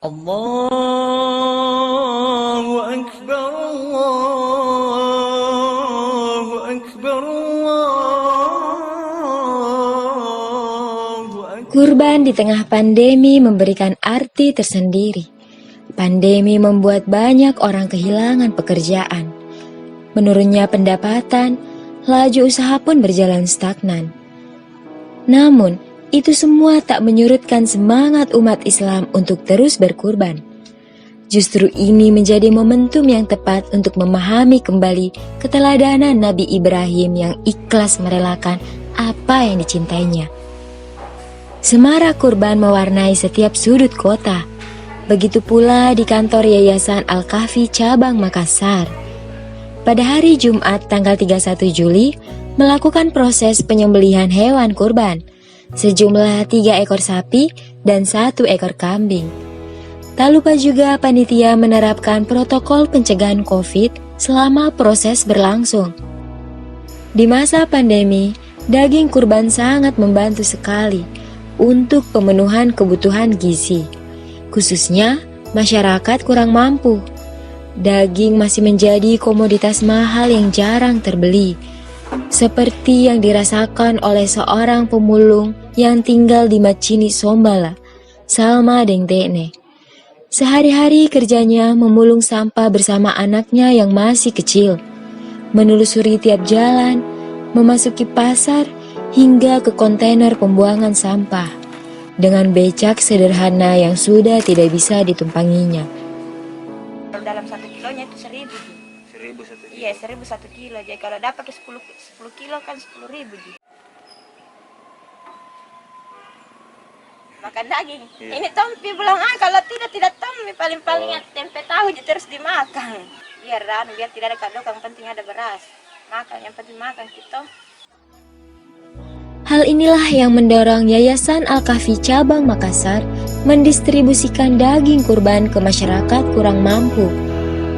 Allahu Akbar, Allahu Akbar, Allahu Akbar. Kurban di tengah pandemi memberikan arti tersendiri. Pandemi membuat banyak orang kehilangan pekerjaan. Menurunnya pendapatan, laju usaha pun berjalan stagnan. Namun, itu semua tak menyurutkan semangat umat Islam untuk terus berkurban. Justru ini menjadi momentum yang tepat untuk memahami kembali keteladanan Nabi Ibrahim yang ikhlas merelakan apa yang dicintainya. Semarak kurban mewarnai setiap sudut kota. Begitu pula di kantor Yayasan Al-Kahfi cabang Makassar. Pada hari Jumat tanggal 31 Juli, melakukan proses penyembelihan hewan kurban. Sejumlah 3 ekor sapi dan 1 ekor kambing. Tak lupa juga panitia menerapkan protokol pencegahan COVID selama proses berlangsung. Di masa pandemi, daging kurban sangat membantu sekali untuk pemenuhan kebutuhan gizi, khususnya masyarakat kurang mampu. Daging masih menjadi komoditas mahal yang jarang terbeli, seperti yang dirasakan oleh seorang pemulung yang tinggal di Macini Sombala, Salma Dengtene. Sehari-hari kerjanya memulung sampah bersama anaknya yang masih kecil, menelusuri tiap jalan, memasuki pasar, hingga ke kontainer pembuangan sampah, dengan becak sederhana yang sudah tidak bisa ditumpanginya. Dalam 1 kilonya itu 1.000. 1.000 1 kilo. Iya, 1.000 1 kilo. Jadi kalau dapat 10 kilo kan 10.000. Makan daging. Iya. Ini tompi belum kalau tidak tompi paling-paling tempe tahu terus dimakan. Biar tidak ada kado, yang penting ada beras. Makan, yang penting makan kita. Hal inilah yang mendorong Yayasan Al-Kahfi cabang Makassar mendistribusikan daging kurban ke masyarakat kurang mampu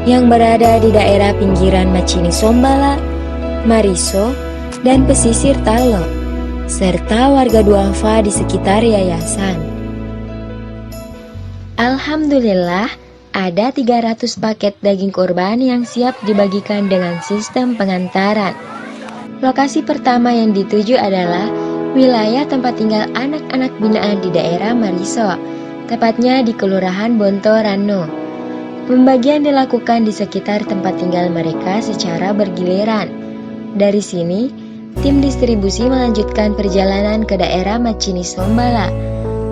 yang berada di daerah pinggiran Macini Sombala, Mariso, dan pesisir Talo, serta warga duafa di sekitar yayasan. Alhamdulillah, ada 300 paket daging kurban yang siap dibagikan dengan sistem pengantaran. Lokasi pertama yang dituju adalah wilayah tempat tinggal anak-anak binaan di daerah Mariso, tepatnya di Kelurahan Bontorano. Pembagian dilakukan di sekitar tempat tinggal mereka secara bergiliran. Dari sini, tim distribusi melanjutkan perjalanan ke daerah Macini Sombala,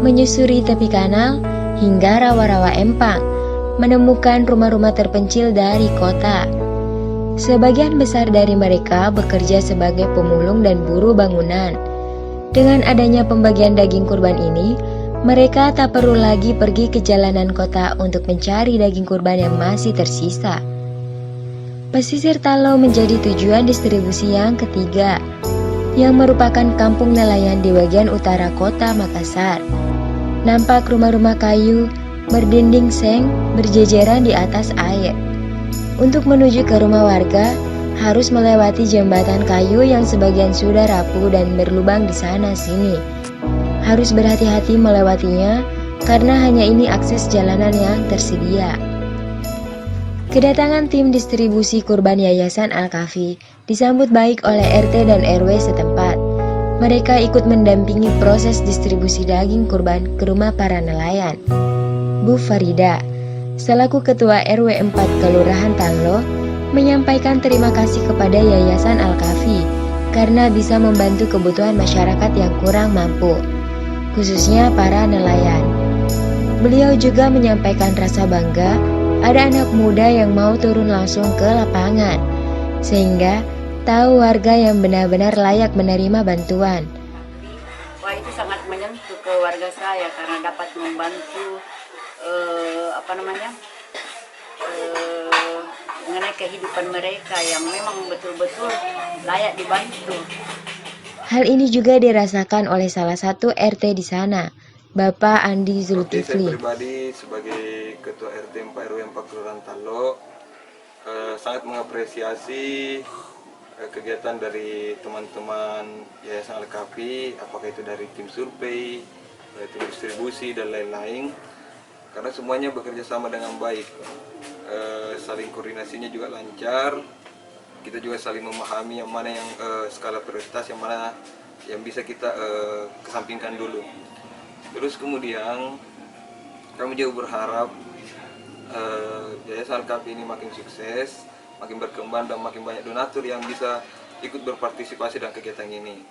menyusuri tepi kanal hingga rawa-rawa empang, menemukan rumah-rumah terpencil dari kota. Sebagian besar dari mereka bekerja sebagai pemulung dan buruh bangunan. Dengan adanya pembagian daging kurban ini, mereka tak perlu lagi pergi ke jalanan kota untuk mencari daging kurban yang masih tersisa. Pesisir Talo menjadi tujuan distribusi yang ketiga, yang merupakan kampung nelayan di bagian utara kota Makassar. Nampak rumah-rumah kayu berdinding seng berjejeran di atas air. Untuk menuju ke rumah warga, harus melewati jembatan kayu yang sebagian sudah rapuh dan berlubang di sana-sini. Harus berhati-hati melewatinya karena hanya ini akses jalanan yang tersedia. Kedatangan tim distribusi kurban Yayasan Al-Kahfi disambut baik oleh RT dan RW setempat. Mereka ikut mendampingi proses distribusi daging kurban ke rumah para nelayan. Bu Farida, selaku Ketua RW 4 Kelurahan Talo, menyampaikan terima kasih kepada Yayasan Al-Kahfi karena bisa membantu kebutuhan masyarakat yang kurang mampu, khususnya para nelayan. Beliau juga menyampaikan rasa bangga ada anak muda yang mau turun langsung ke lapangan, sehingga tahu warga yang benar-benar layak menerima bantuan. Wah, itu sangat menyentuh ke warga saya karena dapat membantu mengenai kehidupan mereka yang memang betul-betul layak dibantu. Hal ini juga dirasakan oleh salah satu RT di sana, Bapak Andi Zulkifli. Saya pribadi sebagai Ketua RT 4 RW 4 Kelurahan Talo sangat mengapresiasi kegiatan dari teman-teman Yayasan Al-Kahfi, apakah itu dari tim survei, tim distribusi dan lain-lain. karena semuanya bekerja sama dengan baik. Saling koordinasinya juga lancar, kita juga saling memahami yang mana yang skala prioritas, yang mana yang bisa kita kesampingkan dulu. Terus kemudian kami juga berharap Yayasan Alkafi ini makin sukses, makin berkembang dan makin banyak donatur yang bisa ikut berpartisipasi dalam kegiatan ini.